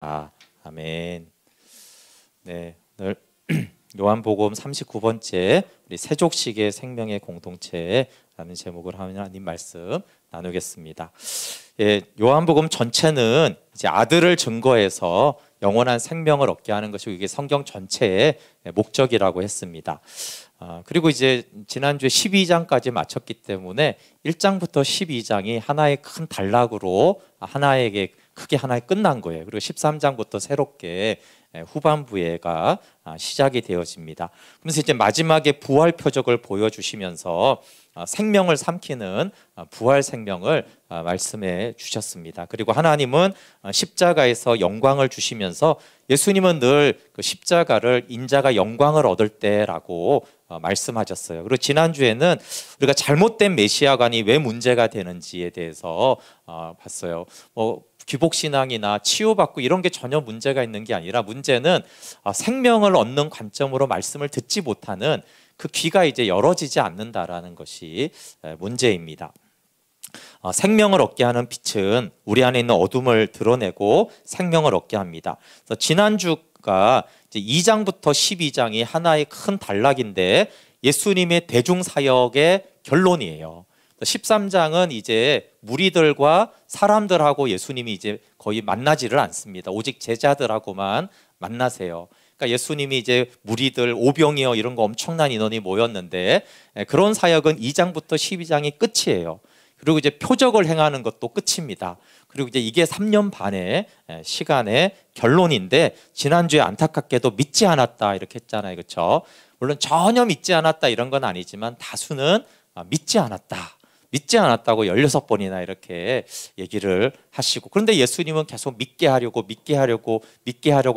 아멘. 네, 오늘 요한복음 39번째 우리 세족식의 생명의 공동체라는 제목을 하나님 말씀 나누겠습니다. 예, 요한복음 전체는 이제 아들을 증거해서 영원한 생명을 얻게 하는 것이 이게 성경 전체의 목적이라고 했습니다. 그리고 이제 지난주에 12장까지 마쳤기 때문에 1장부터 12장이 하나의 큰 단락으로 하나에게 크게 하나에 끝난 거예요. 그리고 13장부터 새롭게 후반부에가 시작이 되어집니다. 그래서 이제 마지막에 부활 표적을 보여주시면서 생명을 삼키는 부활 생명을 말씀해 주셨습니다. 그리고 하나님은 십자가에서 영광을 주시면서 예수님은 늘 그 십자가를 인자가 영광을 얻을 때라고 말씀하셨어요. 그리고 지난주에는 우리가 잘못된 메시아관이 왜 문제가 되는지에 대해서 봤어요. 기복신앙이나 치유받고 이런 게 전혀 문제가 있는 게 아니라 문제는 생명을 얻는 관점으로 말씀을 듣지 못하는 그 귀가 이제 열어지지 않는다라는 것이 문제입니다. 생명을 얻게 하는 빛은 우리 안에 있는 어둠을 드러내고 생명을 얻게 합니다. 그래서 지난주가 이제 2장부터 12장이 하나의 큰 단락인데 예수님의 대중사역의 결론이에요. 13장은 이제 무리들과 사람들하고 예수님이 이제 거의 만나지를 않습니다. 오직 제자들하고만 만나세요. 그러니까 예수님이 이제 무리들 오병이어 이런 거 엄청난 인원이 모였는데 그런 사역은 2장부터 12장이 끝이에요. 그리고 이제 표적을 행하는 것도 끝입니다. 그리고 이제 이게 3년 반의 시간의 결론인데 지난주에 안타깝게도 믿지 않았다 이렇게 했잖아요. 그렇죠? 물론 전혀 믿지 않았다 이런 건 아니지만 다수는 믿지 않았다고 16번이나 이렇게 얘기를 하시고, 그런데 예수님은 계속 믿게 하려고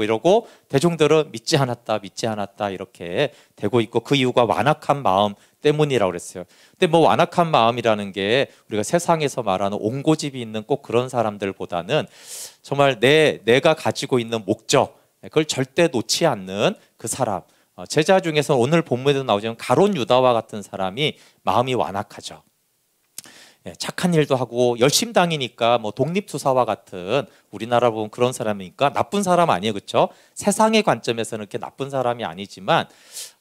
이러고 대중들은 믿지 않았다 이렇게 되고 있고, 그 이유가 완악한 마음 때문이라고 그랬어요. 근데 완악한 마음이라는 게 우리가 세상에서 말하는 옹고집이 있는 꼭 그런 사람들보다는 정말 내가 가지고 있는 목적, 그걸 절대 놓지 않는 그 사람, 제자 중에서 오늘 본문에도 나오지만 가룟 유다와 같은 사람이 마음이 완악하죠. 착한 일도 하고 열심당이니까 독립투사와 같은, 우리나라 보면 그런 사람이니까 나쁜 사람 아니에요. 그렇죠? 세상의 관점에서는 그렇게 나쁜 사람이 아니지만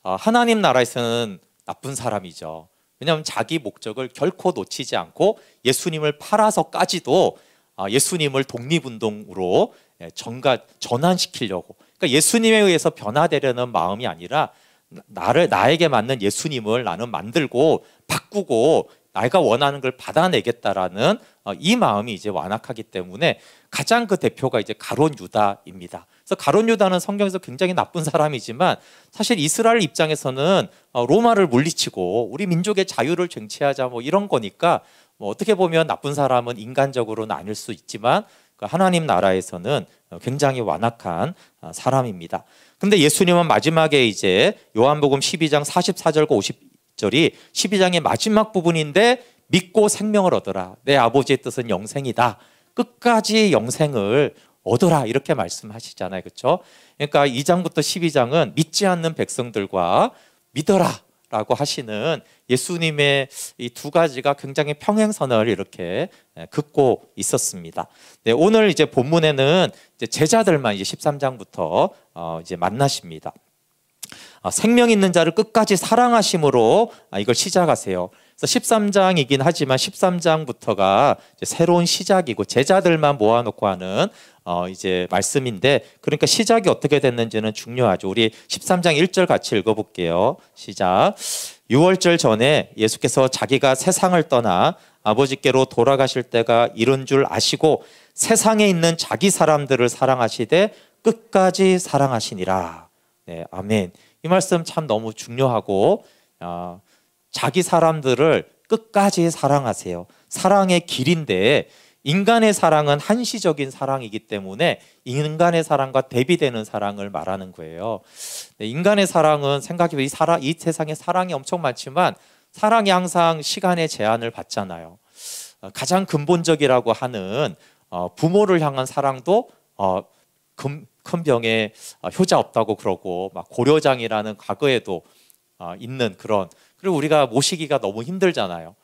하나님 나라에서는 나쁜 사람이죠. 왜냐하면 자기 목적을 결코 놓치지 않고 예수님을 팔아서까지도 예수님을 독립운동으로 전환시키려고, 그러니까 예수님에 의해서 변화되려는 마음이 아니라 나에게 맞는 예수님을 나는 만들고 바꾸고 내가 원하는 걸 받아내겠다라는 이 마음이 이제 완악하기 때문에 가장 그 대표가 이제 가룟 유다입니다. 그래서 가룟 유다는 성경에서 굉장히 나쁜 사람이지만 사실 이스라엘 입장에서는 로마를 물리치고 우리 민족의 자유를 쟁취하자 이런 거니까 어떻게 보면 나쁜 사람은 인간적으로는 아닐 수 있지만 하나님 나라에서는 굉장히 완악한 사람입니다. 근데 예수님은 마지막에 이제 요한복음 12장 44절과 50절이 12장의 마지막 부분인데 믿고 생명을 얻어라. 내 아버지의 뜻은 영생이다. 끝까지 영생을 얻어라. 이렇게 말씀하시잖아요. 그렇죠? 그러니까 2장부터 12장은 믿지 않는 백성들과 믿어라 라고 하시는 예수님의 이 두 가지가 굉장히 평행선을 이렇게 긋고 있었습니다. 네, 오늘 이제 본문에는 이제 제자들만 이제 13장부터 이제 만나십니다. 생명 있는 자를 끝까지 사랑하심으로 이걸 시작하세요. 그래서 13장이긴 하지만 13장부터가 이제 새로운 시작이고 제자들만 모아놓고 하는 이제 말씀인데, 그러니까 시작이 어떻게 됐는지는 중요하죠. 우리 13장 1절 같이 읽어볼게요. 시작. 6월절 전에 예수께서 자기가 세상을 떠나 아버지께로 돌아가실 때가 이른 줄 아시고 세상에 있는 자기 사람들을 사랑하시되 끝까지 사랑하시니라. 네, 아멘. 이 말씀 참 너무 중요하고 자기 사람들을 끝까지 사랑하세요. 사랑의 길인데 인간의 사랑은 한시적인 사랑이기 때문에 인간의 사랑과 대비되는 사랑을 말하는 거예요. 인간의 사랑은 생각해보면 이 세상에 사랑이 엄청 많지만 사랑이 항상 시간의 제한을 받잖아요. 가장 근본적이라고 하는 부모를 향한 사랑도 큰 병에 효자 없다고 그러고, 막 고려장이라는 과거에도 있는 그런, 그리고 우리가 모시기가 너무 힘들잖아요.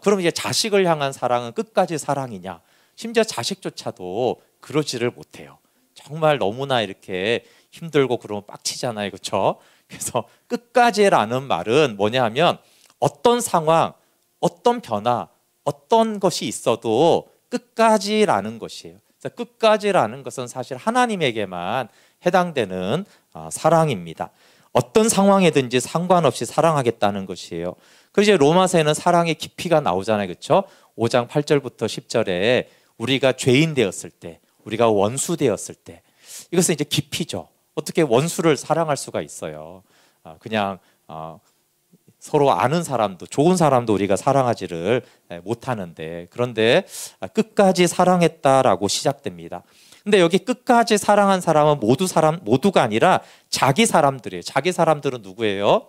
그럼 이제 자식을 향한 사랑은 끝까지 사랑이냐? 심지어 자식조차도 그러지를 못해요. 정말 너무나 이렇게 힘들고 그러면 빡치잖아요, 그렇죠? 그래서 끝까지라는 말은 뭐냐 하면 어떤 상황, 어떤 변화, 어떤 것이 있어도 끝까지라는 것이에요. 그래서 끝까지라는 것은 사실 하나님에게만 해당되는 사랑입니다. 어떤 상황이든지 상관없이 사랑하겠다는 것이에요. 그래서 이제 로마서에는 사랑의 깊이가 나오잖아요, 그렇죠? 5장 8절부터 10절에 우리가 죄인 되었을 때, 우리가 원수 되었을 때, 이것은 이제 깊이죠. 어떻게 원수를 사랑할 수가 있어요? 그냥 서로 아는 사람도, 좋은 사람도 우리가 사랑하지를 못하는데, 그런데 끝까지 사랑했다라고 시작됩니다. 근데 여기 끝까지 사랑한 사람은 모두가 아니라 자기 사람들이에요. 자기 사람들은 누구예요?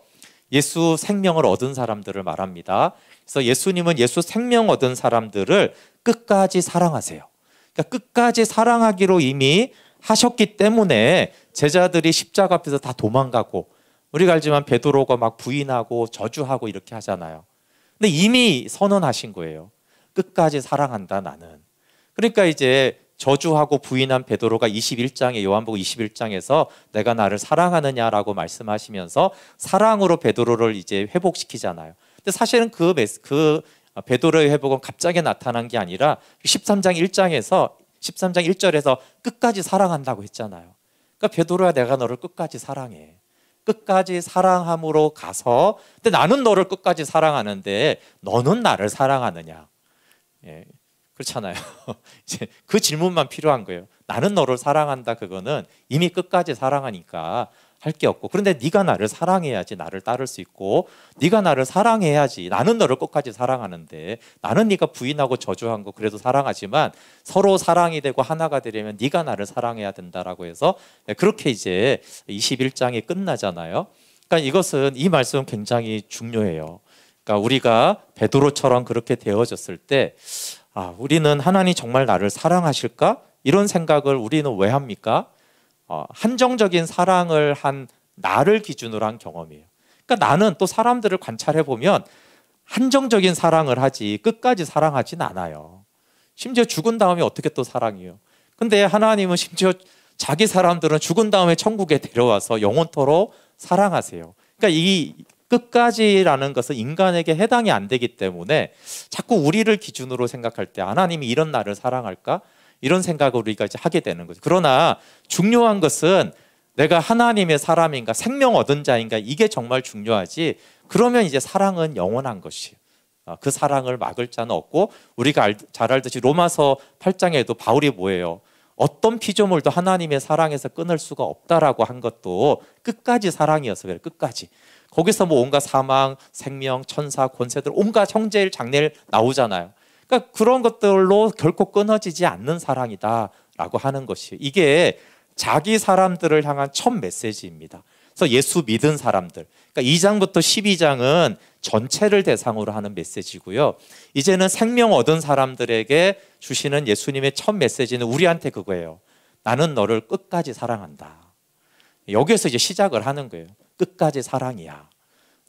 예수 생명을 얻은 사람들을 말합니다. 그래서 예수님은 예수 생명 얻은 사람들을 끝까지 사랑하세요. 그러니까 끝까지 사랑하기로 이미 하셨기 때문에 제자들이 십자가 앞에서 다 도망가고, 우리가 알지만 베드로가 막 부인하고 저주하고 이렇게 하잖아요. 근데 이미 선언하신 거예요. 끝까지 사랑한다 나는. 그러니까 이제 저주하고 부인한 베드로가 21장에, 요한복음 21장에서 내가 나를 사랑하느냐라고 말씀하시면서 사랑으로 베드로를 이제 회복시키잖아요. 근데 사실은 그 베드로의 회복은 갑자기 나타난 게 아니라 13장 1절에서 끝까지 사랑한다고 했잖아요. 그러니까 베드로야, 내가 너를 끝까지 사랑해. 끝까지 사랑함으로 가서, 근데 나는 너를 끝까지 사랑하는데 너는 나를 사랑하느냐? 예, 그렇잖아요. 이제 그 질문만 필요한 거예요. 나는 너를 사랑한다. 그거는 이미 끝까지 사랑하니까 할 게 없고, 그런데 네가 나를 사랑해야지 나를 따를 수 있고, 네가 나를 사랑해야지. 나는 너를 끝까지 사랑하는데, 나는 네가 부인하고 저주한 거 그래도 사랑하지만 서로 사랑이 되고 하나가 되려면 네가 나를 사랑해야 된다라고 해서 그렇게 이제 21장이 끝나잖아요. 그러니까 이것은, 이 말씀은 굉장히 중요해요. 그러니까 우리가 베드로처럼 그렇게 되어졌을 때, 우리는 하나님 정말 나를 사랑하실까? 이런 생각을 우리는 왜 합니까? 한정적인 사랑을 한 나를 기준으로 한 경험이에요. 그러니까 나는 또 사람들을 관찰해 보면 한정적인 사랑을 하지 끝까지 사랑하진 않아요. 심지어 죽은 다음에 어떻게 또 사랑해요? 근데 하나님은 심지어 자기 사람들은 죽은 다음에 천국에 데려와서 영원토록 사랑하세요. 그러니까 이 끝까지라는 것은 인간에게 해당이 안 되기 때문에 자꾸 우리를 기준으로 생각할 때 하나님이 이런 나를 사랑할까? 이런 생각을 우리가 이제 하게 되는 거죠. 그러나 중요한 것은 내가 하나님의 사람인가, 생명 얻은 자인가, 이게 정말 중요하지. 그러면 이제 사랑은 영원한 것이에요. 그 사랑을 막을 자는 없고, 우리가 잘 알듯이 로마서 8장에도 바울이 뭐예요? 어떤 피조물도 하나님의 사랑에서 끊을 수가 없다라고 한 것도 끝까지 사랑이어서 그래요. 끝까지. 거기서 뭐 온갖 사망, 생명, 천사, 권세들, 온갖 형제일 장래일 나오잖아요. 그러니까 그런 것들로 결코 끊어지지 않는 사랑이다라고 하는 것이에요. 이게 자기 사람들을 향한 첫 메시지입니다. 그래서 예수 믿은 사람들, 그러니까 2장부터 12장은 전체를 대상으로 하는 메시지고요. 이제는 생명 얻은 사람들에게 주시는 예수님의 첫 메시지는 우리한테 그거예요. 나는 너를 끝까지 사랑한다. 여기에서 이제 시작을 하는 거예요. 끝까지 사랑이야.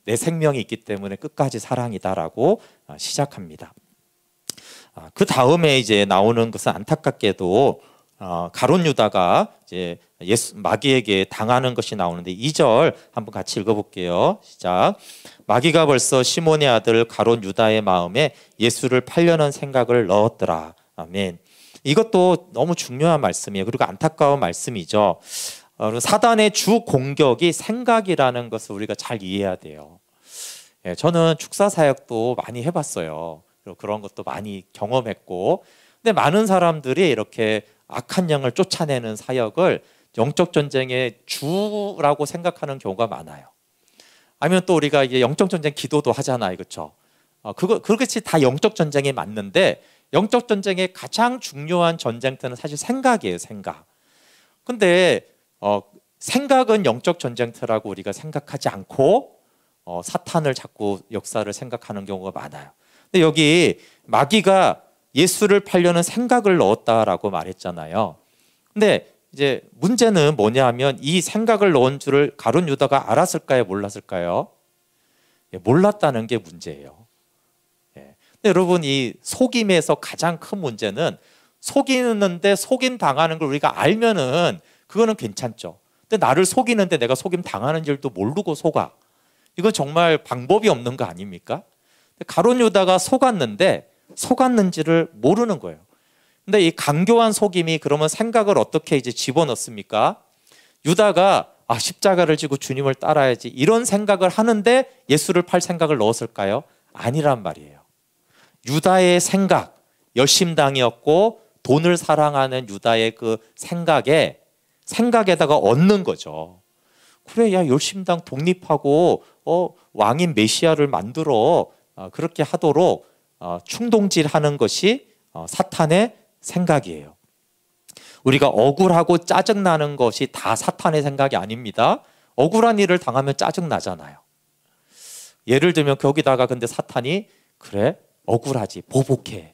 내 생명이 있기 때문에 끝까지 사랑이다라고 시작합니다. 그 다음에 이제 나오는 것은 안타깝게도 가룟 유다가 이제 마귀에게 당하는 것이 나오는데, 2절 한번 같이 읽어볼게요. 시작. 마귀가 벌써 시몬의 아들 가룟 유다의 마음에 예수를 팔려는 생각을 넣었더라. 아멘. 이것도 너무 중요한 말씀이에요. 그리고 안타까운 말씀이죠. 사단의 주 공격이 생각이라는 것을 우리가 잘 이해해야 돼요. 저는 축사 사역도 많이 해봤어요. 그런 것도 많이 경험했고, 근데 많은 사람들이 이렇게 악한 영을 쫓아내는 사역을 영적 전쟁의 주라고 생각하는 경우가 많아요. 아니면 또 우리가 이제 영적 전쟁 기도도 하잖아요, 그렇죠? 그것이 다 영적 전쟁에 맞는데, 영적 전쟁의 가장 중요한 전쟁터는 사실 생각이에요, 생각. 근데 생각은 영적 전쟁터라고 우리가 생각하지 않고 사탄을 자꾸 역사를 생각하는 경우가 많아요. 근데 여기 마귀가 예수를 팔려는 생각을 넣었다라고 말했잖아요. 근데 이제 문제는 뭐냐 하면, 이 생각을 넣은 줄을 가룟 유다가 알았을까요, 몰랐을까요? 몰랐다는 게 문제예요. 근데 여러분, 이 속임에서 가장 큰 문제는 속이는데 속임 당하는 걸 우리가 알면은 그거는 괜찮죠. 근데 나를 속이는데 내가 속임 당하는 줄도 모르고 속아. 이건 정말 방법이 없는 거 아닙니까? 가룟 유다가 속았는데 속았는지를 모르는 거예요. 근데 이 강교한 속임이 그러면 생각을 어떻게 이제 집어넣습니까? 유다가 십자가를 지고 주님을 따라야지 이런 생각을 하는데 예수를 팔 생각을 넣었을까요? 아니란 말이에요. 유다의 생각, 열심당이었고 돈을 사랑하는 유다의 그 생각에다가 얻는 거죠. 그래, 야, 열심당 독립하고 왕인 메시아를 만들어 그렇게 하도록 충동질하는 것이 사탄의 생각이에요. 우리가 억울하고 짜증나는 것이 다 사탄의 생각이 아닙니다. 억울한 일을 당하면 짜증나잖아요. 예를 들면 거기다가 근데 사탄이 그래, 억울하지, 보복해.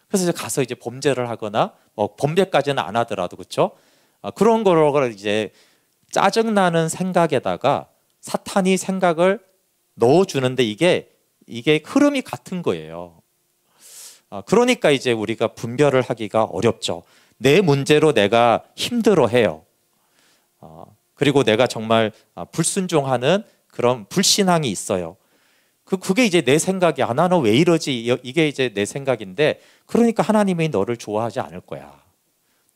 그래서 가서 이제 범죄를 하거나 범죄까지는 안 하더라도 그렇죠? 그런 거를 이제 짜증나는 생각에다가 사탄이 생각을 넣어주는데 이게 흐름이 같은 거예요. 그러니까 이제 우리가 분별을 하기가 어렵죠. 내 문제로 내가 힘들어해요. 그리고 내가 정말 불순종하는 그런 불신앙이 있어요. 그게 이제 내 생각이 나는 왜 이러지? 이게 이제 내 생각인데 그러니까 하나님이 너를 좋아하지 않을 거야.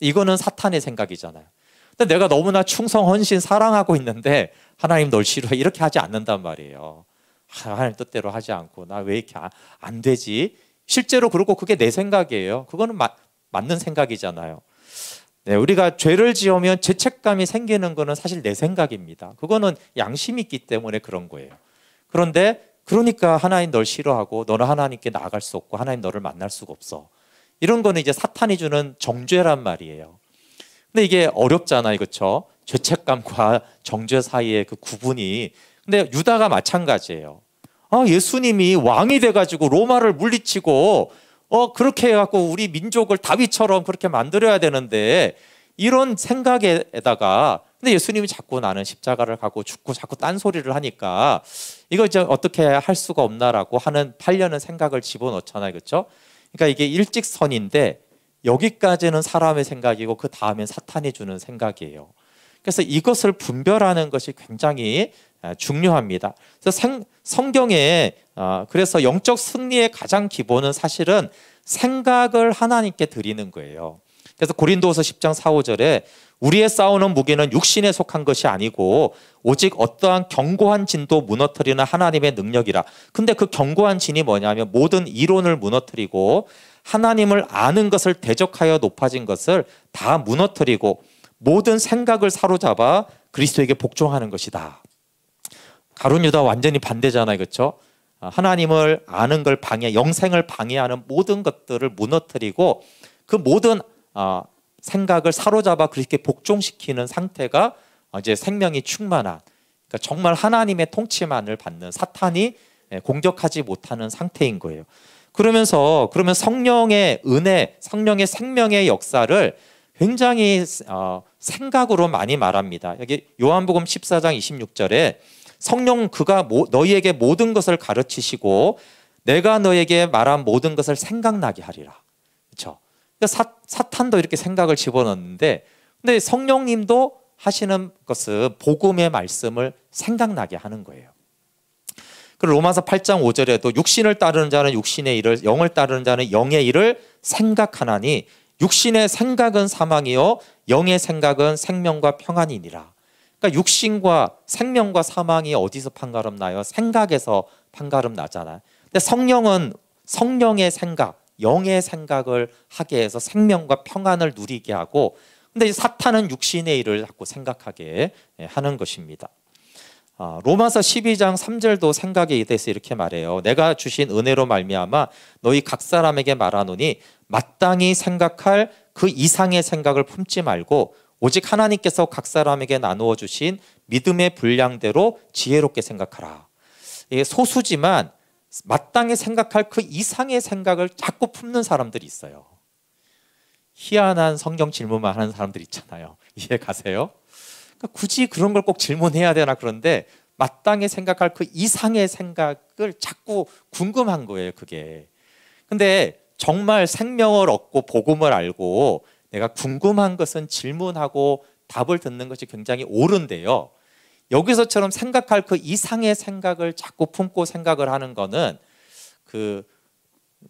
이거는 사탄의 생각이잖아요. 근데 내가 너무나 충성, 헌신, 사랑하고 있는데 하나님 널 싫어해 이렇게 하지 않는단 말이에요. 하나님 뜻대로 하지 않고 나 왜 이렇게 안 되지? 실제로 그렇고 그게 내 생각이에요. 그거는 맞는 생각이잖아요. 네, 우리가 죄를 지으면 죄책감이 생기는 거는 사실 내 생각입니다. 그거는 양심이 있기 때문에 그런 거예요. 그러니까 하나님 널 싫어하고 너는 하나님께 나아갈 수 없고 하나님 너를 만날 수가 없어. 이런 거는 이제 사탄이 주는 정죄란 말이에요. 근데 이게 어렵잖아요. 그렇죠? 죄책감과 정죄 사이의 그 구분이. 근데 유다가 마찬가지예요. 예수님이 왕이 돼가지고 로마를 물리치고 그렇게 해갖고 우리 민족을 다윗처럼 그렇게 만들어야 되는데 이런 생각에다가 근데 예수님이 자꾸 나는 십자가를 가고 죽고 자꾸 딴소리를 하니까 이거 이제 어떻게 할 수가 없나라고 하려는 생각을 집어넣잖아요. 그렇죠? 그러니까 이게 일직선인데 여기까지는 사람의 생각이고 그 다음엔 사탄이 주는 생각이에요. 그래서 이것을 분별하는 것이 굉장히 중요합니다. 그래서 성경에 그래서 영적 승리의 가장 기본은 사실은 생각을 하나님께 드리는 거예요. 그래서 고린도후서 10장 4, 5절에 우리의 싸우는 무기는 육신에 속한 것이 아니고 오직 어떠한 견고한 진도 무너뜨리는 하나님의 능력이라. 근데 그 견고한 진이 뭐냐면 모든 이론을 무너뜨리고 하나님을 아는 것을 대적하여 높아진 것을 다 무너뜨리고 모든 생각을 사로잡아 그리스도에게 복종하는 것이다. 가룟 유다 완전히 반대잖아요. 그렇죠? 하나님을 아는 걸 영생을 방해하는 모든 것들을 무너뜨리고 그 모든 생각을 사로잡아 그렇게 복종시키는 상태가 이제 생명이 충만한, 그러니까 정말 하나님의 통치만을 받는 사탄이 공격하지 못하는 상태인 거예요. 그러면 성령의 은혜, 성령의 생명의 역사를 굉장히 생각으로 많이 말합니다. 여기 요한복음 14장 26절에 성령 그가 너희에게 모든 것을 가르치시고 내가 너에게 말한 모든 것을 생각나게 하리라. 그렇죠? 사탄도 이렇게 생각을 집어넣는데 근데 성령님도 하시는 것은 복음의 말씀을 생각나게 하는 거예요. 그리고 로마서 8장 5절에도 육신을 따르는 자는 육신의 일을, 영을 따르는 자는 영의 일을 생각하나니 육신의 생각은 사망이요 영의 생각은 생명과 평안이니라. 그러니까 육신과 생명과 사망이 어디서 판가름 나요? 생각에서 판가름 나잖아요. 근데 성령은 성령의 생각, 영의 생각을 하게 해서 생명과 평안을 누리게 하고, 근데 사탄은 육신의 일을 자꾸 생각하게 하는 것입니다. 로마서 12장 3절도 생각에 대해서 이렇게 말해요. 내가 주신 은혜로 말미암아 너희 각 사람에게 말하노니 마땅히 생각할 그 이상의 생각을 품지 말고 오직 하나님께서 각 사람에게 나누어 주신 믿음의 분량대로 지혜롭게 생각하라. 이게 소수지만 마땅히 생각할 그 이상의 생각을 자꾸 품는 사람들이 있어요. 희한한 성경 질문만 하는 사람들 있잖아요. 이해 가세요? 그러니까 굳이 그런 걸 꼭 질문해야 되나 그런데 마땅히 생각할 그 이상의 생각을 자꾸 궁금한 거예요. 그게. 근데 정말 생명을 얻고 복음을 알고 내가 궁금한 것은 질문하고 답을 듣는 것이 굉장히 옳은데요. 여기서처럼 생각할 그 이상의 생각을 자꾸 품고 생각을 하는 거는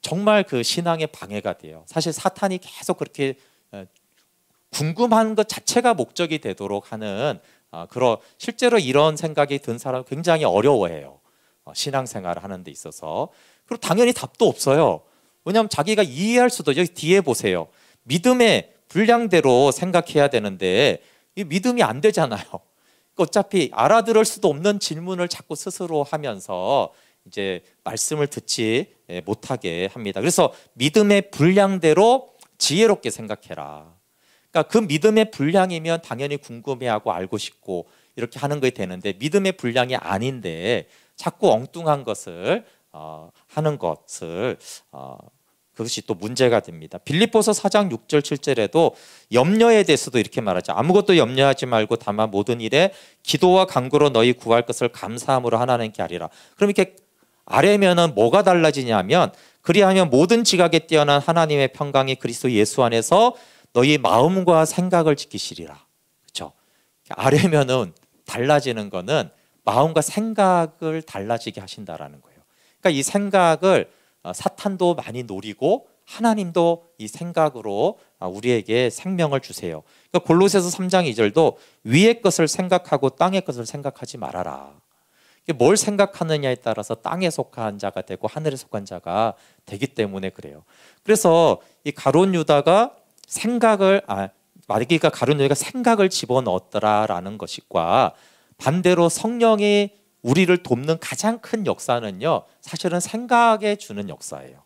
정말 그 신앙의 방해가 돼요. 사실 사탄이 계속 그렇게 궁금한 것 자체가 목적이 되도록 하는 실제로 이런 생각이 든 사람은 굉장히 어려워해요. 신앙생활을 하는 데 있어서. 그리고 당연히 답도 없어요. 왜냐하면 자기가 이해할 수도, 여기 뒤에 보세요. 믿음의 분량대로 생각해야 되는데 이 믿음이 안 되잖아요. 어차피 알아들을 수도 없는 질문을 자꾸 스스로 하면서 이제 말씀을 듣지 못하게 합니다. 그래서 믿음의 분량대로 지혜롭게 생각해라. 그러니까 그 믿음의 분량이면 당연히 궁금해하고 알고 싶고 이렇게 하는 게 되는데, 믿음의 분량이 아닌데 자꾸 엉뚱한 것을 하는 것을 그것이 또 문제가 됩니다. 빌립보서 4장 6절 7절에도 염려에 대해서도 이렇게 말하죠. 아무것도 염려하지 말고 다만 모든 일에 기도와 간구로 너희 구할 것을 감사함으로 하나님께 아뢰라. 그럼 이렇게 아뢰면은 뭐가 달라지냐면, 그리하면 모든 지각에 뛰어난 하나님의 평강이 그리스도 예수 안에서 너희 마음과 생각을 지키시리라. 그렇죠? 아뢰면은 달라지는 거는 마음과 생각을 달라지게 하신다라는 거예요. 그러니까 이 생각을 사탄도 많이 노리고 하나님도 이 생각으로 우리에게 생명을 주세요. 그러니까 골로새서 3장 2절도 위의 것을 생각하고 땅의 것을 생각하지 말아라. 뭘 생각하느냐에 따라서 땅에 속한 자가 되고 하늘에 속한 자가 되기 때문에 그래요. 그래서 이 가룟 유다가 마귀가 가룟 유다가 생각을 집어넣었더라라는 것과 반대로 성령이 우리를 돕는 가장 큰 역사는요, 사실은 생각에 주는 역사예요.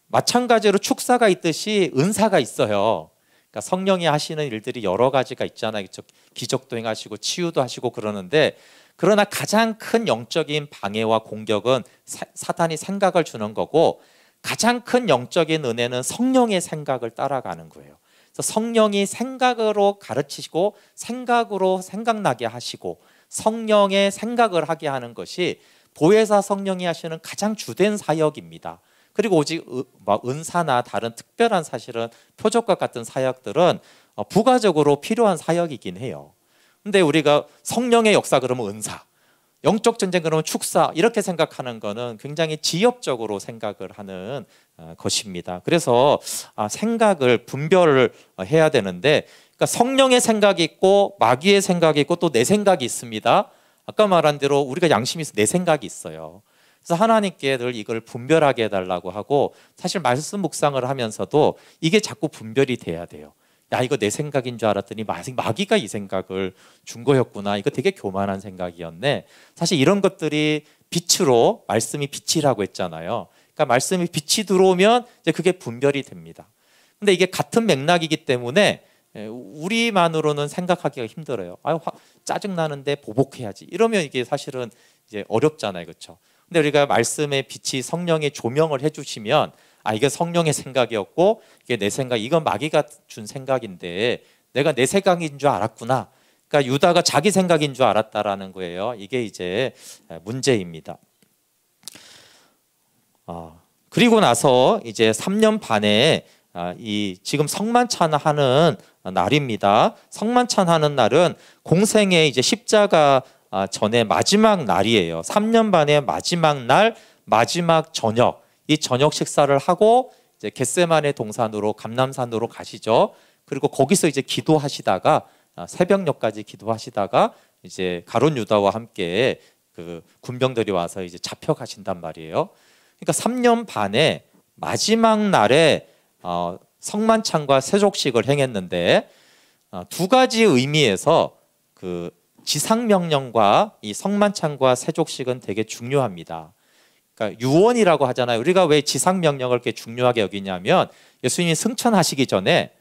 마찬가지로 축사가 있듯이 은사가 있어요. 그러니까 성령이 하시는 일들이 여러 가지가 있잖아요. 기적도 행하시고 치유도 하시고 그러는데, 그러나 가장 큰 영적인 방해와 공격은 사탄이 생각을 주는 거고, 가장 큰 영적인 은혜는 성령의 생각을 따라가는 거예요. 그래서 성령이 생각으로 가르치시고 생각으로 생각나게 하시고 성령의 생각을 하게 하는 것이 보혜사 성령이 하시는 가장 주된 사역입니다. 그리고 오직 은사나 다른 특별한 사실은 표적과 같은 사역들은 부가적으로 필요한 사역이긴 해요. 근데 우리가 성령의 역사 그러면 은사, 영적 전쟁 그러면 축사, 이렇게 생각하는 거는 굉장히 지엽적으로 생각을 하는 것입니다. 그래서 생각을 분별을 해야 되는데, 그러니까 성령의 생각이 있고 마귀의 생각이 있고 또 내 생각이 있습니다. 아까 말한 대로 우리가 양심이 있어 내 생각이 있어요. 그래서 하나님께 늘 이걸 분별하게 해달라고 하고, 사실 말씀 묵상을 하면서도 이게 자꾸 분별이 돼야 돼요. 야, 이거 내 생각인 줄 알았더니 마귀가 이 생각을 준 거였구나. 이거 되게 교만한 생각이었네. 사실 이런 것들이 빛으로, 말씀이 빛이라고 했잖아요. 그러니까 말씀이 빛이 들어오면 이제 그게 분별이 됩니다. 근데 이게 같은 맥락이기 때문에 우리만으로는 생각하기가 힘들어요. 짜증 나는데 보복해야지. 이러면 이게 사실은 이제 어렵잖아요, 그렇죠? 근데 우리가 말씀의 빛이 성령의 조명을 해주시면, 이게 성령의 생각이었고 이게 내 생각, 이건 마귀가 준 생각인데 내가 내 생각인 줄 알았구나. 그러니까 유다가 자기 생각인 줄 알았다라는 거예요. 이게 이제 문제입니다. 그리고 나서 이제 3년 반에 지금 성만찬하는 날입니다. 성만찬하는 날은 공생의 이제 십자가 전에 마지막 날이에요. 3년 반의 마지막 날, 마지막 저녁, 이 저녁 식사를 하고 이제 겟세마네 동산으로, 감람산으로 가시죠. 그리고 거기서 이제 기도하시다가 새벽녘까지 기도하시다가 이제 가룟 유다와 함께 그 군병들이 와서 이제 잡혀가신단 말이에요. 그러니까 3년 반에 마지막 날에 성만찬과 세족식을 행했는데, 두 가지 의미에서 그 지상명령과 이 성만찬과 세족식은 되게 중요합니다. 그러니까 유언이라고 하잖아요. 우리가 왜 지상명령을 그렇게 중요하게 여기냐면, 예수님이 승천하시기 전에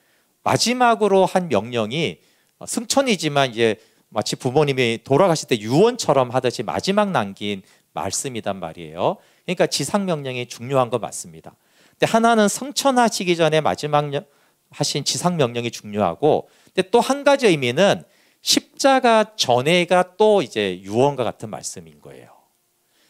마지막으로 한 명령이 승천이지만 이제 마치 부모님이 돌아가실 때 유언처럼 하듯이 마지막 남긴 말씀이단 말이에요. 그러니까 지상명령이 중요한 거 맞습니다. 근데 하나는 승천하시기 전에 마지막 하신 지상명령이 중요하고, 근데 또 한 가지 의미는 십자가 전에가 또 이제 유언과 같은 말씀인 거예요.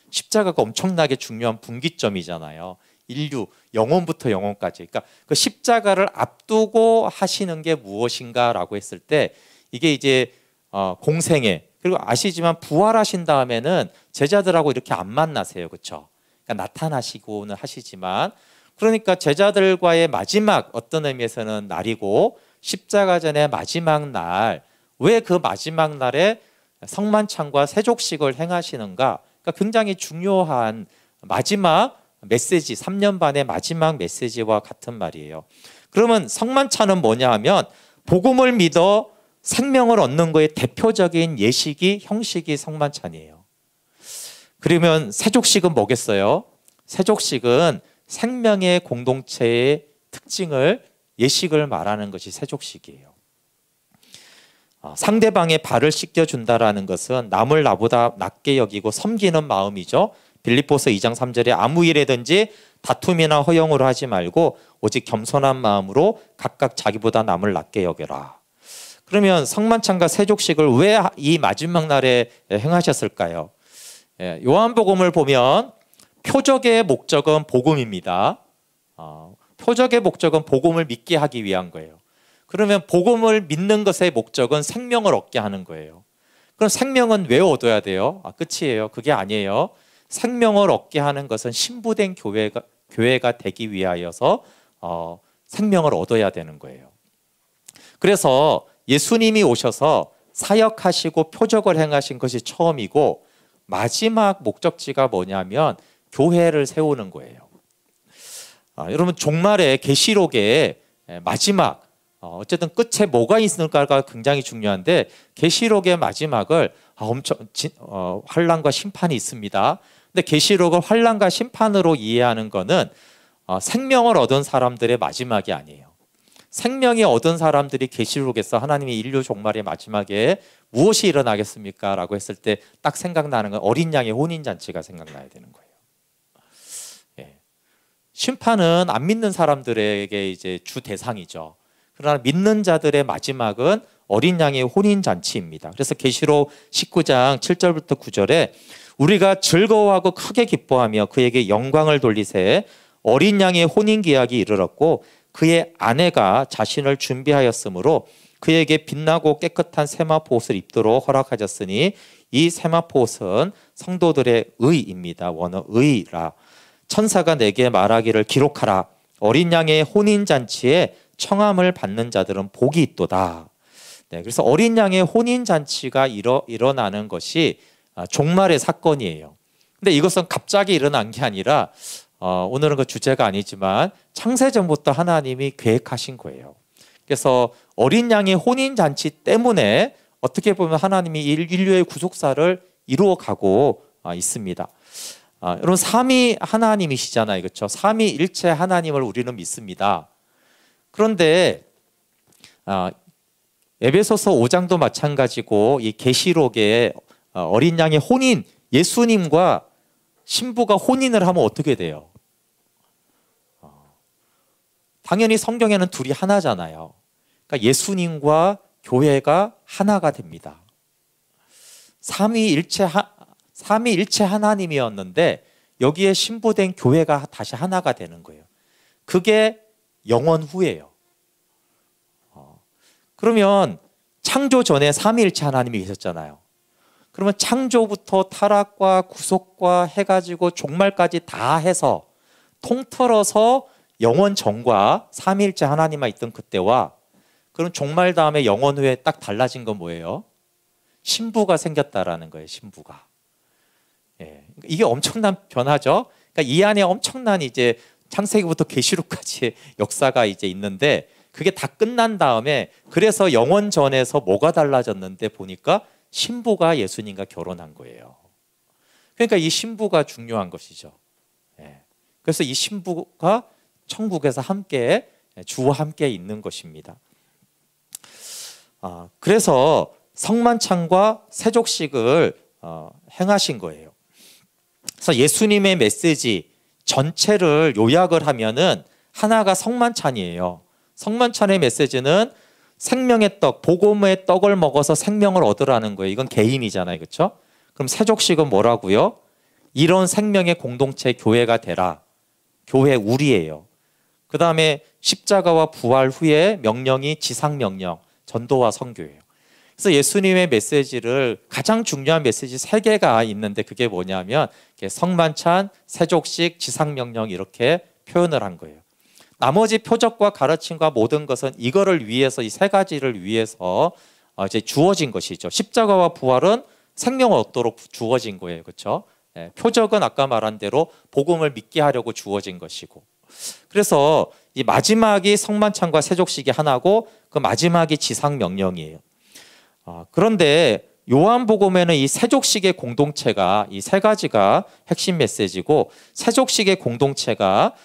십자가가 엄청나게 중요한 분기점이잖아요. 인류, 영혼부터 영혼까지. 그러니까 그 십자가를 앞두고 하시는 게 무엇인가라고 했을 때 이게 이제 공생애, 그리고 아시지만 부활하신 다음에는 제자들하고 이렇게 안 만나세요. 그렇죠? 그러니까 나타나시고는 하시지만, 그러니까 제자들과의 마지막 어떤 의미에서는 날이고 십자가 전의 마지막 날, 왜 그 마지막 날에 성만찬과 세족식을 행하시는가? 그러니까 굉장히 중요한 마지막 메시지, 3년 반의 마지막 메시지와 같은 말이에요. 그러면 성만찬은 뭐냐 하면 복음을 믿어 생명을 얻는 것의 대표적인 예식이, 형식이 성만찬이에요. 그러면 세족식은 뭐겠어요? 세족식은 생명의 공동체의 특징을, 예식을 말하는 것이 세족식이에요. 상대방의 발을 씻겨준다라는 것은 남을 나보다 낮게 여기고 섬기는 마음이죠. 빌립보서 2장 3절에 아무 일에든지 다툼이나 허영으로 하지 말고 오직 겸손한 마음으로 각각 자기보다 남을 낮게 여겨라. 그러면 성만찬과 세족식을 왜 이 마지막 날에 행하셨을까요? 요한복음을 보면 표적의 목적은 복음입니다. 표적의 목적은 복음을 믿게 하기 위한 거예요. 그러면 복음을 믿는 것의 목적은 생명을 얻게 하는 거예요. 그럼 생명은 왜 얻어야 돼요? 끝이에요. 그게 아니에요. 생명을 얻게 하는 것은 신부된 교회가 되기 위하여서 생명을 얻어야 되는 거예요. 그래서 예수님이 오셔서 사역하시고 표적을 행하신 것이 처음이고, 마지막 목적지가 뭐냐면 교회를 세우는 거예요. 여러분, 종말의 계시록의 마지막, 어쨌든 끝에 뭐가 있을까가 굉장히 중요한데, 계시록의 마지막을 엄청 환난과 심판이 있습니다. 근데 계시록을 환난과 심판으로 이해하는 것은 생명을 얻은 사람들의 마지막이 아니에요. 생명이 얻은 사람들이 계시록에서 하나님이 인류 종말의 마지막에 무엇이 일어나겠습니까? 라고 했을 때 딱 생각나는 건 어린 양의 혼인잔치가 생각나야 되는 거예요. 심판은 안 믿는 사람들에게 이제 주 대상이죠. 그러나 믿는 자들의 마지막은 어린 양의 혼인잔치입니다. 그래서 계시록 19장 7절부터 9절에 우리가 즐거워하고 크게 기뻐하며 그에게 영광을 돌리세 어린 양의 혼인기약이 이르렀고 그의 아내가 자신을 준비하였으므로 그에게 빛나고 깨끗한 세마포 옷을 입도록 허락하셨으니 이 세마포 옷은 성도들의 의입니다. 원어 의라. 천사가 내게 말하기를 기록하라. 어린 양의 혼인잔치에 청함을 받는 자들은 복이 있도다. 그래서 어린 양의 혼인잔치가 일어나는 것이 종말의 사건이에요. 근데 이것은 갑자기 일어난 게 아니라 오늘은 그 주제가 아니지만 창세전부터 하나님이 계획하신 거예요. 그래서 어린 양의 혼인잔치 때문에 어떻게 보면 하나님이 인류의 구속사를 이루어가고 있습니다. 여러분, 삼위 하나님이시잖아요. 그렇죠? 삼위일체 하나님을 우리는 믿습니다. 그런데 에베소서 5장도 마찬가지고 이 계시록에 어린 양의 혼인, 예수님과 신부가 혼인을 하면 어떻게 돼요? 당연히 성경에는 둘이 하나잖아요. 그러니까 예수님과 교회가 하나가 됩니다. 삼위일체 하나님이었는데 여기에 신부된 교회가 다시 하나가 되는 거예요. 그게 영원 후예요. 그러면 창조 전에 삼위일체 하나님이 계셨잖아요. 그러면 창조부터 타락과 구속과 해가지고 종말까지 다 해서 통틀어서 영원 전과 삼위일체 하나님만 있던 그때와 그럼 종말 다음에 영원 후에 딱 달라진 건 뭐예요? 신부가 생겼다라는 거예요. 신부가. 이게 엄청난 변화죠. 그러니까 이 안에 엄청난 이제 창세기부터 계시록까지의 역사가 이제 있는데 그게 다 끝난 다음에 그래서 영원 전에서 뭐가 달라졌는데 보니까 신부가 예수님과 결혼한 거예요. 그러니까 이 신부가 중요한 것이죠. 그래서 이 신부가 천국에서 함께 주와 함께 있는 것입니다. 그래서 성만찬과 세족식을 행하신 거예요. 그래서 예수님의 메시지 전체를 요약을 하면은 하나가 성만찬이에요. 성만찬의 메시지는 생명의 떡, 복음의 떡을 먹어서 생명을 얻으라는 거예요. 이건 개인이잖아요. 그렇죠? 그럼 세족식은 뭐라고요? 이런 생명의 공동체 교회가 되라. 교회 우리예요. 그 다음에 십자가와 부활 후에 명령이 지상명령, 전도와 선교예요. 그래서 예수님의 메시지를 가장 중요한 메시지 3개가 있는데 그게 뭐냐면 성만찬, 세족식, 지상명령 이렇게 표현을 한 거예요. 나머지 표적과 가르침과 모든 것은 이거를 위해서 이 3가지를 위해서 이제 주어진 것이죠. 십자가와 부활은 생명을 얻도록 주어진 거예요. 그렇죠? 표적은 아까 말한 대로 복음을 믿게 하려고 주어진 것이고 그래서 이 마지막이 성만찬과 세족식이 하나고 그 마지막이 지상명령이에요. 그런데 요한복음에는 이 세족식의 공동체가 이 3가지가 핵심 메시지고 세족식의 공동체가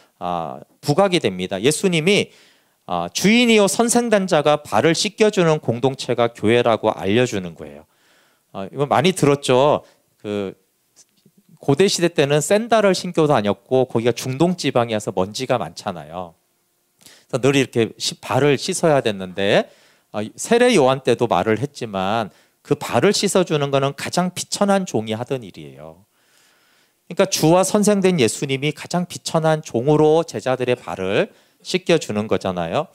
부각이 됩니다. 예수님이 주인이요 선생된 자가 발을 씻겨주는 공동체가 교회라고 알려주는 거예요. 이거 많이 들었죠. 그 고대 시대 때는 샌들을 신고 다녔고 거기가 중동 지방이어서 먼지가 많잖아요. 그래서 늘 이렇게 발을 씻어야 됐는데 세례 요한 때도 말을 했지만 그 발을 씻어주는 거는 가장 비천한 종이 하던 일이에요. 그러니까 주와 선생된 예수님이 가장 비천한 종으로 제자들의 발을 씻겨주는 거잖아요.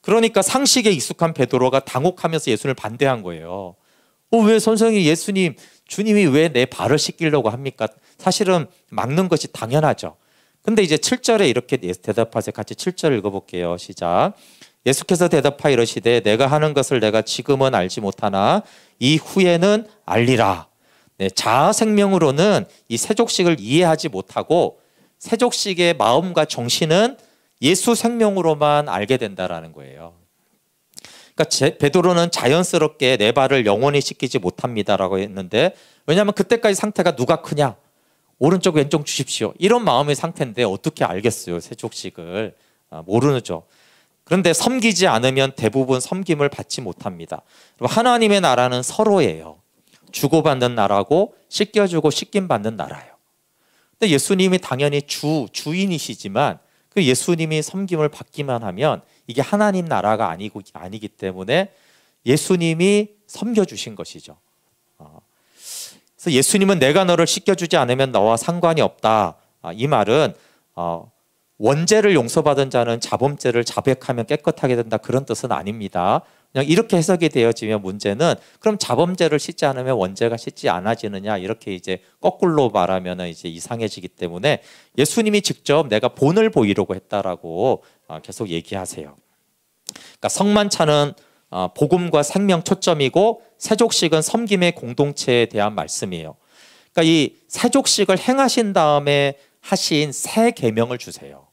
그러니까 상식에 익숙한 베드로가 당혹하면서 예수님을 반대한 거예요. 왜 선생님 예수님 주님이 왜 내 발을 씻기려고 합니까? 사실은 막는 것이 당연하죠. 근데 이제 7절에 이렇게 대답하세요. 같이 7절 읽어볼게요. 시작. 예수께서 대답하여 이르시되 내가 하는 것을 내가 지금은 알지 못하나 이후에는 알리라. 자아 생명으로는 이 세족식을 이해하지 못하고 세족식의 마음과 정신은 예수 생명으로만 알게 된다라는 거예요. 그러니까 베드로는 자연스럽게 내 발을 영원히 씻기지 못합니다라고 했는데 왜냐하면 그때까지 상태가 누가 크냐 오른쪽 왼쪽 주십시오 이런 마음의 상태인데 어떻게 알겠어요 세족식을 모르죠. 그런데 섬기지 않으면 대부분 섬김을 받지 못합니다. 하나님의 나라는 서로예요. 주고받는 나라고 씻겨주고 씻김받는 나라예요. 근데 예수님이 당연히 주인이시지만 그 예수님이 섬김을 받기만 하면 이게 하나님 나라가 아니기 때문에 예수님이 섬겨주신 것이죠. 그래서 예수님은 내가 너를 씻겨주지 않으면 너와 상관이 없다. 이 말은 원죄를 용서받은 자는 자범죄를 자백하면 깨끗하게 된다 그런 뜻은 아닙니다. 그냥 이렇게 해석이 되어지면 문제는 그럼 자범죄를 씻지 않으면 원죄가 씻지 않아지느냐 이렇게 이제 거꾸로 말하면 이제 이상해지기 때문에 예수님이 직접 내가 본을 보이려고 했다라고 계속 얘기하세요. 그러니까 성만찬은 복음과 생명 초점이고 세족식은 섬김의 공동체에 대한 말씀이에요. 그러니까 이 세족식을 행하신 다음에 하신 새 계명을 주세요.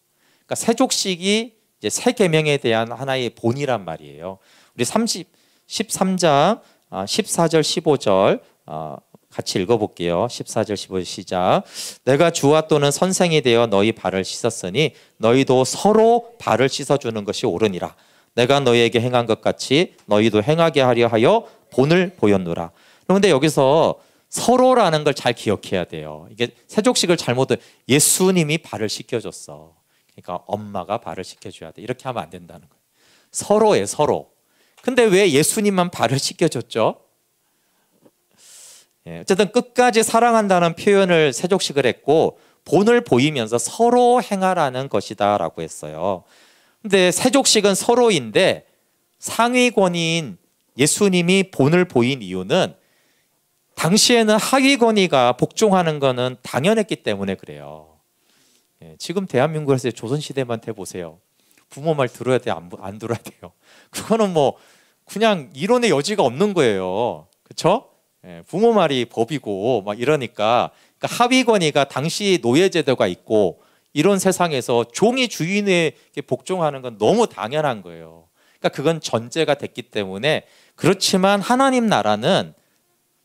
그러니까 세족식이 이제 새 계명에 대한 하나의 본이란 말이에요. 우리 13장 14절 15절 같이 읽어볼게요. 14절 15절 시작. 내가 주와 또는 선생이 되어 너희 발을 씻었으니 너희도 서로 발을 씻어주는 것이 옳으니라. 내가 너희에게 행한 것 같이 너희도 행하게 하려 하여 본을 보였노라. 그런데 여기서 서로라는 걸 잘 기억해야 돼요. 이게 세족식을 잘못해 예수님이 발을 씻겨줬어. 그러니까 엄마가 발을 씻겨줘야 돼. 이렇게 하면 안 된다는 거예요. 서로예요, 서로. 근데 왜 예수님만 발을 씻겨줬죠? 어쨌든 끝까지 사랑한다는 표현을 세족식을 했고 본을 보이면서 서로 행하라는 것이다 라고 했어요. 근데 세족식은 서로인데 상위권인 예수님이 본을 보인 이유는 당시에는 하위권위가 복종하는 것은 당연했기 때문에 그래요. 지금 대한민국에서 조선시대만 해보세요. 부모 말 들어야 돼요? 안 들어야 돼요? 그거는 뭐 그냥 이론의 여지가 없는 거예요. 그렇죠? 부모 말이 법이고 막 이러니까 그러니까 하위권위가 당시 노예제도가 있고 이런 세상에서 종이 주인에게 복종하는 건 너무 당연한 거예요. 그러니까 그건 전제가 됐기 때문에 그렇지만 하나님 나라는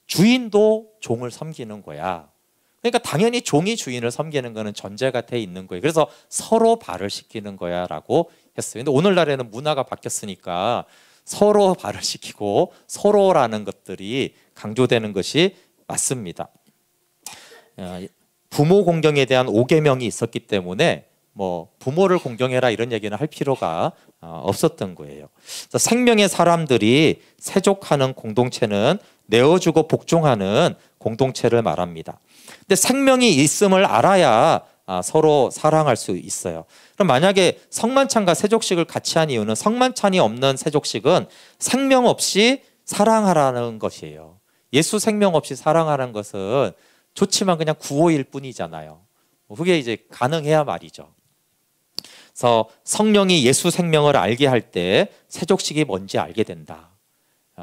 주인도 종을 섬기는 거야. 그러니까 당연히 종이 주인을 섬기는 거는 전제가 돼 있는 거예요. 그래서 서로 발을 씻기는 거야 라고 했어요. 근데 오늘날에는 문화가 바뀌었으니까 서로 발을 씻기고 서로라는 것들이 강조되는 것이 맞습니다. 부모 공경에 대한 5계명이 있었기 때문에 뭐 부모를 공경해라 이런 얘기는 할 필요가 없었던 거예요. 그래서 생명의 사람들이 세족하는 공동체는 내어주고 복종하는 공동체를 말합니다. 근데 생명이 있음을 알아야 서로 사랑할 수 있어요. 그럼 만약에 성만찬과 세족식을 같이 한 이유는 성만찬이 없는 세족식은 생명 없이 사랑하라는 것이에요. 예수 생명 없이 사랑하라는 것은 좋지만 그냥 구호일 뿐이잖아요. 그게 이제 가능해야 말이죠. 그래서 성령이 예수 생명을 알게 할 때 세족식이 뭔지 알게 된다.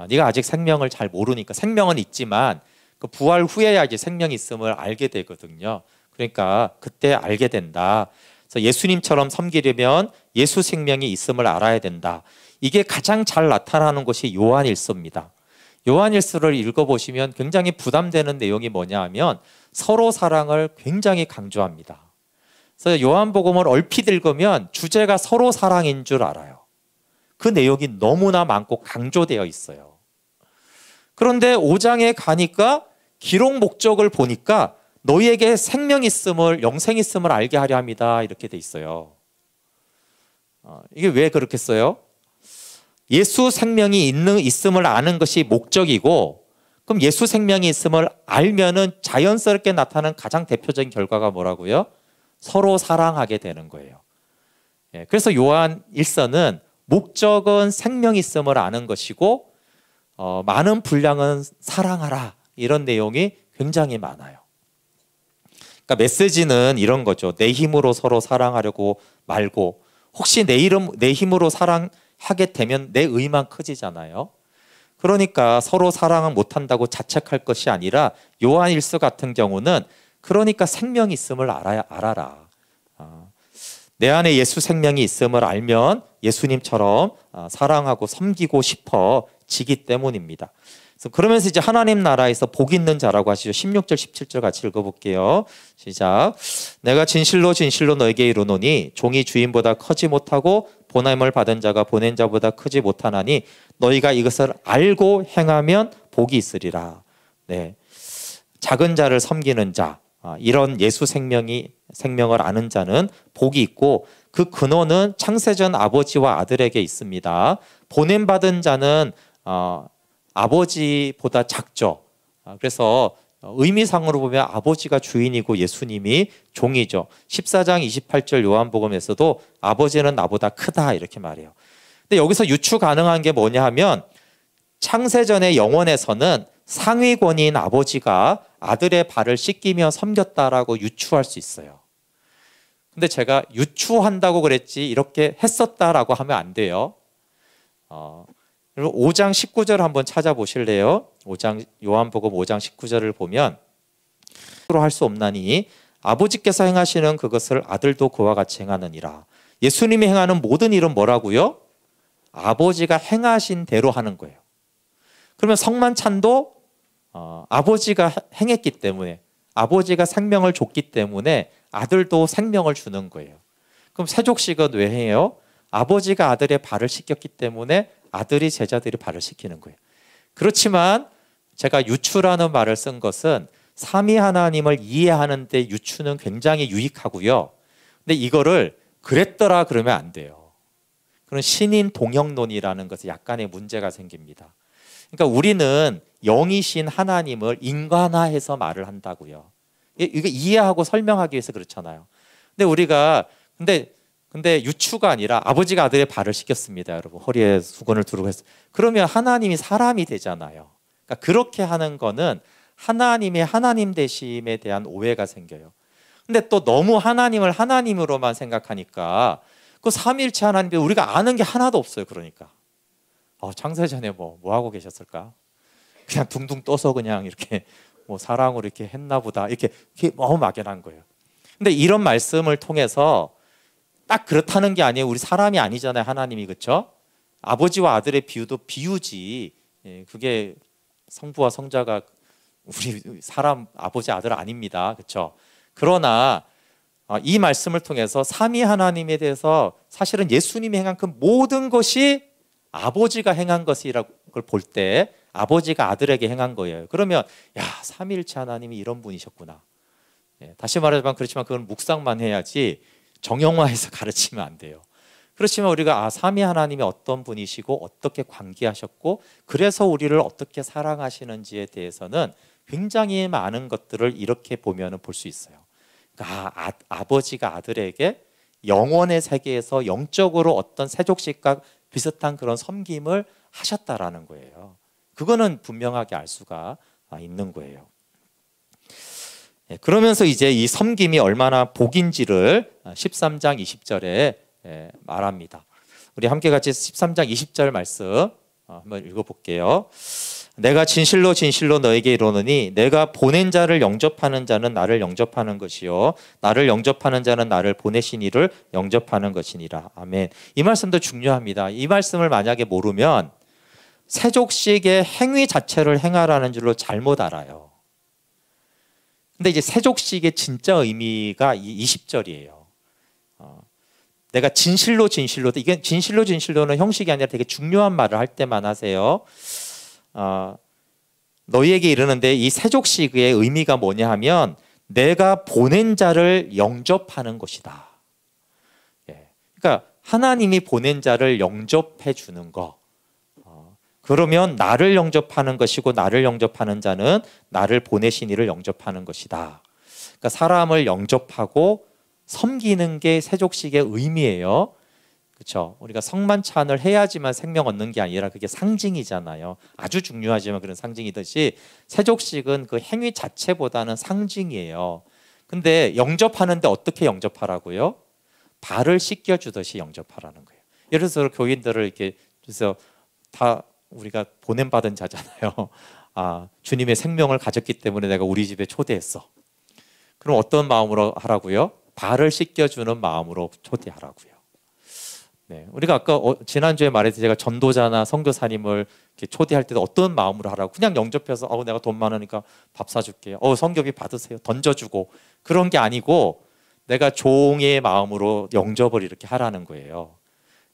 네가 아직 생명을 잘 모르니까 생명은 있지만 그 부활 후에야 이제 생명이 있음을 알게 되거든요. 그러니까 그때 알게 된다. 그래서 예수님처럼 섬기려면 예수 생명이 있음을 알아야 된다. 이게 가장 잘 나타나는 것이 요한일서입니다. 요한일서를 읽어보시면 굉장히 부담되는 내용이 뭐냐 하면 서로 사랑을 굉장히 강조합니다. 그래서 요한복음을 얼핏 읽으면 주제가 서로 사랑인 줄 알아요. 그 내용이 너무나 많고 강조되어 있어요. 그런데 5장에 가니까 기록 목적을 보니까 너희에게 생명 있음을, 영생 있음을 알게 하려 합니다. 이렇게 돼 있어요. 이게 왜 그렇겠어요? 예수 생명이 있음을 아는 것이 목적이고, 그럼 예수 생명이 있음을 알면은 자연스럽게 나타나는 가장 대표적인 결과가 뭐라고요? 서로 사랑하게 되는 거예요. 그래서 요한 1서는 목적은 생명 있음을 아는 것이고 많은 분량은 사랑하라, 이런 내용이 굉장히 많아요. 그러니까 메시지는 이런 거죠. 내 힘으로 서로 사랑하려고 말고, 혹시 내 힘으로 사랑하게 되면 내 의만 커지잖아요. 그러니까 서로 사랑은 못한다고 자책할 것이 아니라 요한일서 같은 경우는 그러니까 생명이 있음을 알아라. 내 안에 예수 생명이 있음을 알면 예수님처럼 사랑하고 섬기고 싶어지기 때문입니다. 그러면서 이제 하나님 나라에서 복 있는 자라고 하시죠. 16절 17절 같이 읽어볼게요. 시작. 내가 진실로 진실로 너에게 이르노니 종이 주인보다 크지 못하고 보냄을 받은 자가 보낸 자보다 크지 못하나니 너희가 이것을 알고 행하면 복이 있으리라. 네, 작은 자를 섬기는 자, 이런 예수 생명을 아는 자는 복이 있고 그 근원은 창세전 아버지와 아들에게 있습니다. 보냄받은 자는 아버지보다 작죠. 그래서 의미상으로 보면 아버지가 주인이고 예수님이 종이죠. 14장 28절 요한복음에서도 아버지는 나보다 크다, 이렇게 말해요. 근데 여기서 유추 가능한 게 뭐냐 하면 창세전의 영원에서는 상위권인 아버지가 아들의 발을 씻기며 섬겼다라고 유추할 수 있어요. 근데 제가 유추한다고 그랬지 이렇게 했었다라고 하면 안 돼요. 그리고 5장 19절 한번 찾아보실래요? 요한복음 5장 19절을 보면 할 수 없나니 아버지께서 행하시는 그것을 아들도 그와 같이 행하느니라. 예수님이 행하는 모든 일은 뭐라고요? 아버지가 행하신 대로 하는 거예요. 그러면 성만찬도 아버지가 행했기 때문에, 아버지가 생명을 줬기 때문에 아들도 생명을 주는 거예요. 그럼 세족식은 왜 해요? 아버지가 아들의 발을 씻겼기 때문에 아들이 제자들이 발을 씻기는 거예요. 그렇지만 제가 유추라는 말을 쓴 것은 삼위 하나님을 이해하는 데 유추는 굉장히 유익하고요. 근데 이거를 그랬더라 그러면 안 돼요. 그런 신인 동형론이라는 것에 약간의 문제가 생깁니다. 그러니까 우리는 영이신 하나님을 인간화해서 말을 한다고요. 이거 이해하고 설명하기 위해서 그렇잖아요. 근데 우리가 근데 유추가 아니라 아버지가 아들의 발을 씻겼습니다, 여러분. 허리에 수건을 두르고 했어요. 그러면 하나님이 사람이 되잖아요. 그러니까 그렇게 하는 거는 하나님의 하나님 되심에 대한 오해가 생겨요. 근데 또 너무 하나님을 하나님으로만 생각하니까 그 삼위일체 하나님인데 우리가 아는 게 하나도 없어요. 그러니까 창세전에 뭐 하고 계셨을까? 그냥 둥둥 떠서 그냥 이렇게 뭐 사랑으로 이렇게 했나 보다, 이렇게 너무 막연한 거예요. 근데 이런 말씀을 통해서 딱 그렇다는 게 아니에요. 우리 사람이 아니잖아요, 하나님이. 그렇죠? 아버지와 아들의 비유도 비유지, 그게 성부와 성자가 우리 사람 아버지 아들 아닙니다. 그렇죠? 그러나 이 말씀을 통해서 삼위 하나님에 대해서 사실은 예수님이 행한 그 모든 것이 아버지가 행한 것이라고 볼 때 아버지가 아들에게 행한 거예요. 그러면 삼위일체 하나님이 이런 분이셨구나. 다시 말하자면 그렇지만 그건 묵상만 해야지 정형화해서 가르치면 안 돼요. 그렇지만 우리가 삼위 하나님이 어떤 분이시고 어떻게 관계하셨고 그래서 우리를 어떻게 사랑하시는지에 대해서는 굉장히 많은 것들을 이렇게 보면 볼 수 있어요. 그러니까 아버지가 아들에게 영원의 세계에서 영적으로 어떤 세족식과 비슷한 그런 섬김을 하셨다라는 거예요. 그거는 분명하게 알 수가 있는 거예요. 그러면서 이제 이 섬김이 얼마나 복인지를 13장 20절에 말합니다. 우리 함께 같이 13장 20절 말씀 한번 읽어볼게요. 내가 진실로 진실로 너에게 이르노니 내가 보낸 자를 영접하는 자는 나를 영접하는 것이요 나를 영접하는 자는 나를 보내신 이를 영접하는 것이니라. 아멘. 이 말씀도 중요합니다. 이 말씀을 만약에 모르면 세족식의 행위 자체를 행하라는 줄로 잘못 알아요. 근데 이제 세족식의 진짜 의미가 이 20절이에요. 내가 진실로 진실로, 이게 진실로 진실로는 형식이 아니라 되게 중요한 말을 할 때만 하세요. 너희에게 이르는데 이 세족식의 의미가 뭐냐 하면 내가 보낸 자를 영접하는 것이다. 그러니까 하나님이 보낸 자를 영접해 주는 거. 그러면 나를 영접하는 것이고 나를 영접하는 자는 나를 보내신 이를 영접하는 것이다. 그러니까 사람을 영접하고 섬기는 게 세족식의 의미예요. 그렇죠? 우리가 성만찬을 해야지만 생명 얻는 게 아니라 그게 상징이잖아요. 아주 중요하지만 그런 상징이듯이 세족식은 그 행위 자체보다는 상징이에요. 근데 영접하는데 어떻게 영접하라고요? 발을 씻겨주듯이 영접하라는 거예요. 예를 들어서 교인들을 이렇게 그래서 다 우리가 보냄받은 자잖아요. 주님의 생명을 가졌기 때문에 내가 우리 집에 초대했어. 그럼 어떤 마음으로 하라고요? 발을 씻겨주는 마음으로 초대하라고요. 네, 우리가 아까 지난주에 말했듯이 제가 전도자나 선교사님을 이렇게 초대할 때도 어떤 마음으로 하라고? 그냥 영접해서 내가 돈 많으니까 밥 사줄게요. 선교비 받으세요. 던져주고 그런 게 아니고 내가 종의 마음으로 영접을 이렇게 하라는 거예요.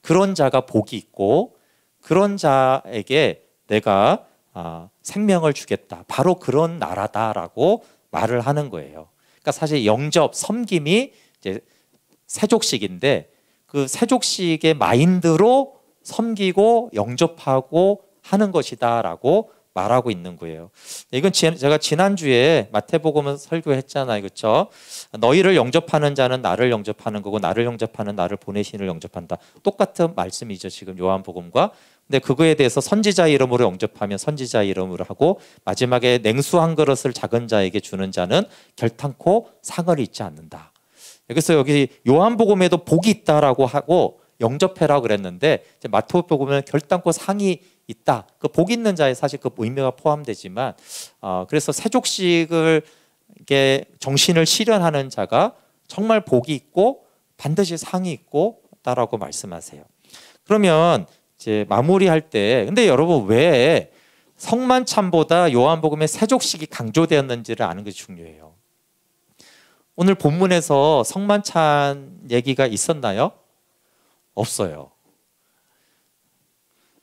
그런 자가 복이 있고 그런 자에게 내가 생명을 주겠다. 바로 그런 나라다라고 말을 하는 거예요. 그러니까 사실 영접, 섬김이 이제 세족식인데 그 세족식의 마인드로 섬기고 영접하고 하는 것이다라고 말하고 있는 거예요. 이건 제가 지난주에 마태복음을 설교했잖아요. 그렇죠? 너희를 영접하는 자는 나를 영접하는 거고 나를 영접하는 나를 보내신 이를 영접한다. 똑같은 말씀이죠. 지금 요한복음과. 근데 그거에 대해서 선지자 이름으로 영접하면 선지자 이름으로 하고 마지막에 냉수 한 그릇을 작은 자에게 주는 자는 결탄코 상을 잊지 않는다. 그래서 여기 요한복음에도 복이 있다라고 하고 영접해라 그랬는데 마태복음은 결단코 상이 있다. 그 복 있는 자에 사실 그 의미가 포함되지만 그래서 세족식을 이게 정신을 실현하는 자가 정말 복이 있고 반드시 상이 있고다라고 말씀하세요. 그러면 이제 마무리할 때 근데 여러분 왜 성만찬보다 요한복음의 세족식이 강조되었는지를 아는 것이 중요해요. 오늘 본문에서 성만찬 얘기가 있었나요? 없어요.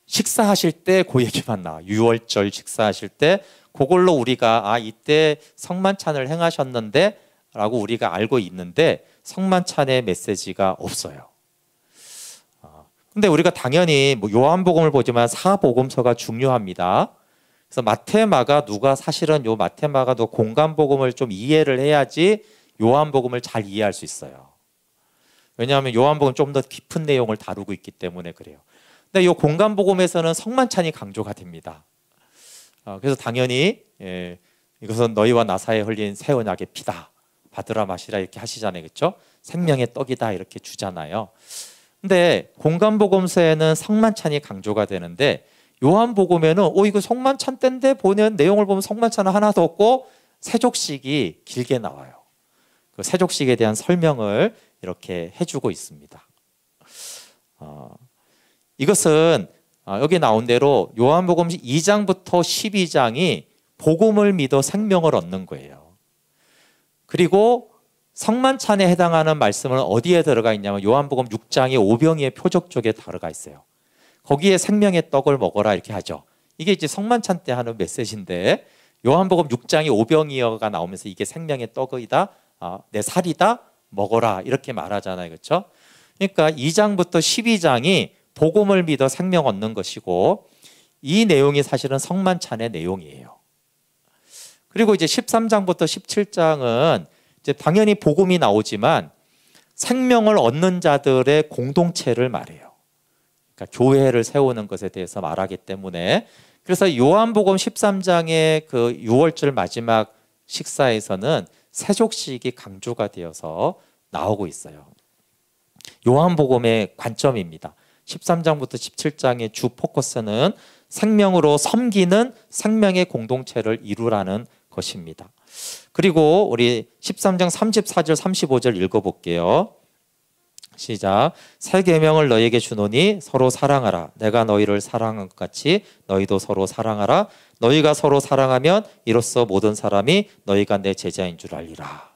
식사하실 때 그 얘기만 나와. 유월절 식사하실 때 그걸로 우리가 이때 성만찬을 행하셨는데 라고 우리가 알고 있는데 성만찬의 메시지가 없어요. 근데 우리가 당연히 요한복음을 보지만 사복음서가 중요합니다. 그래서 마태, 마가, 누가 사실은 요 마태, 마가, 누가 공간복음을 좀 이해를 해야지 요한복음을 잘 이해할 수 있어요. 왜냐하면 요한복음은 좀 더 깊은 내용을 다루고 있기 때문에 그래요. 근데 이 공간복음에서는 성만찬이 강조가 됩니다. 그래서 당연히 이것은 너희와 나 사이에 흘린 새 언약의 피다. 받으라 마시라 이렇게 하시잖아요. 그렇죠? 생명의 떡이다 이렇게 주잖아요. 근데 공간복음서에는 성만찬이 강조가 되는데 요한복음에는 이거 성만찬 때인데 보는 내용을 보면 성만찬은 하나도 없고 세족식이 길게 나와요. 그 세족식에 대한 설명을 이렇게 해주고 있습니다. 이것은 여기 나온 대로 요한복음 2장부터 12장이 복음을 믿어 생명을 얻는 거예요. 그리고 성만찬에 해당하는 말씀은 어디에 들어가 있냐면 요한복음 6장의 오병이의 표적 쪽에 들어가 있어요. 거기에 생명의 떡을 먹어라 이렇게 하죠. 이게 이제 성만찬 때 하는 메시지인데 요한복음 6장의 오병이어가 나오면서 이게 생명의 떡이다, 내 살이다, 먹어라 이렇게 말하잖아요. 그렇죠? 그러니까 2장부터 12장이 복음을 믿어 생명 얻는 것이고 이 내용이 사실은 성만찬의 내용이에요. 그리고 이제 13장부터 17장은 이제 당연히 복음이 나오지만 생명을 얻는 자들의 공동체를 말해요. 그러니까 교회를 세우는 것에 대해서 말하기 때문에, 그래서 요한복음 13장의 그 6월절 마지막 식사에서는 세족식이 강조가 되어서 나오고 있어요. 요한복음의 관점입니다. 13장부터 17장의 주 포커스는 생명으로 섬기는 생명의 공동체를 이루라는 것입니다. 그리고 우리 13장 34절 35절 읽어볼게요. 시작. 새 계명을 너희에게 주노니 서로 사랑하라. 내가 너희를 사랑한 것 같이 너희도 서로 사랑하라. 너희가 서로 사랑하면 이로써 모든 사람이 너희가 내 제자인 줄 알리라.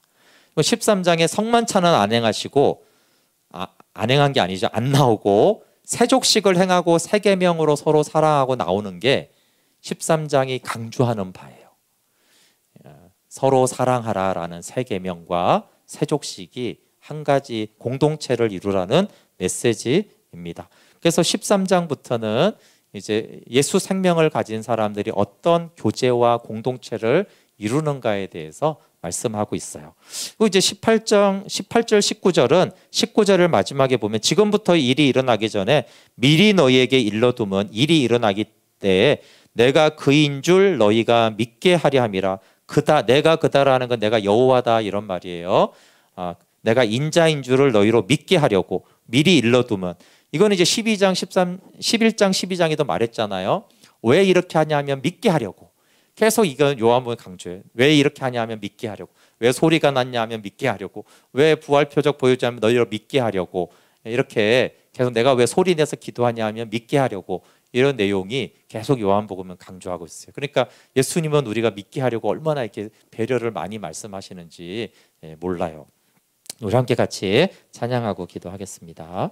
13장에 성만찬은 안 행하시고, 안 행한 게 아니죠. 안 나오고 세족식을 행하고 새 계명으로 서로 사랑하고 나오는 게 13장이 강조하는 바예요. 서로 사랑하라라는 새 계명과 세족식이 한 가지 공동체를 이루라는 메시지입니다. 그래서 13장부터는 이제 예수 생명을 가진 사람들이 어떤 교제와 공동체를 이루는가에 대해서 말씀하고 있어요. 그리고 이제 18절 19절은 19절을 마지막에 보면 지금부터 일이 일어나기 전에 미리 너희에게 일러두면 일이 일어나기 때에 내가 그인 줄 너희가 믿게 하려 함이라. 그다, 내가 그다라는 건 내가 여호와다 이런 말이에요. 내가 인자인 줄을 너희로 믿게 하려고 미리 일러두면, 이거는 이제 11장 12장에도 말했잖아요. 왜 이렇게 하냐면 믿게 하려고. 계속 이건 요한복음 강조해요. 왜 이렇게 하냐면 믿게 하려고. 왜 소리가 났냐 하면 믿게 하려고. 왜 부활 표적 보여주냐면 너희로 믿게 하려고. 이렇게 계속 내가 왜 소리 내서 기도하냐 하면 믿게 하려고. 이런 내용이 계속 요한복음은 강조하고 있어요. 그러니까 예수님은 우리가 믿게 하려고 얼마나 이렇게 배려를 많이 말씀하시는지 몰라요. 우리 함께 같이 찬양하고 기도하겠습니다.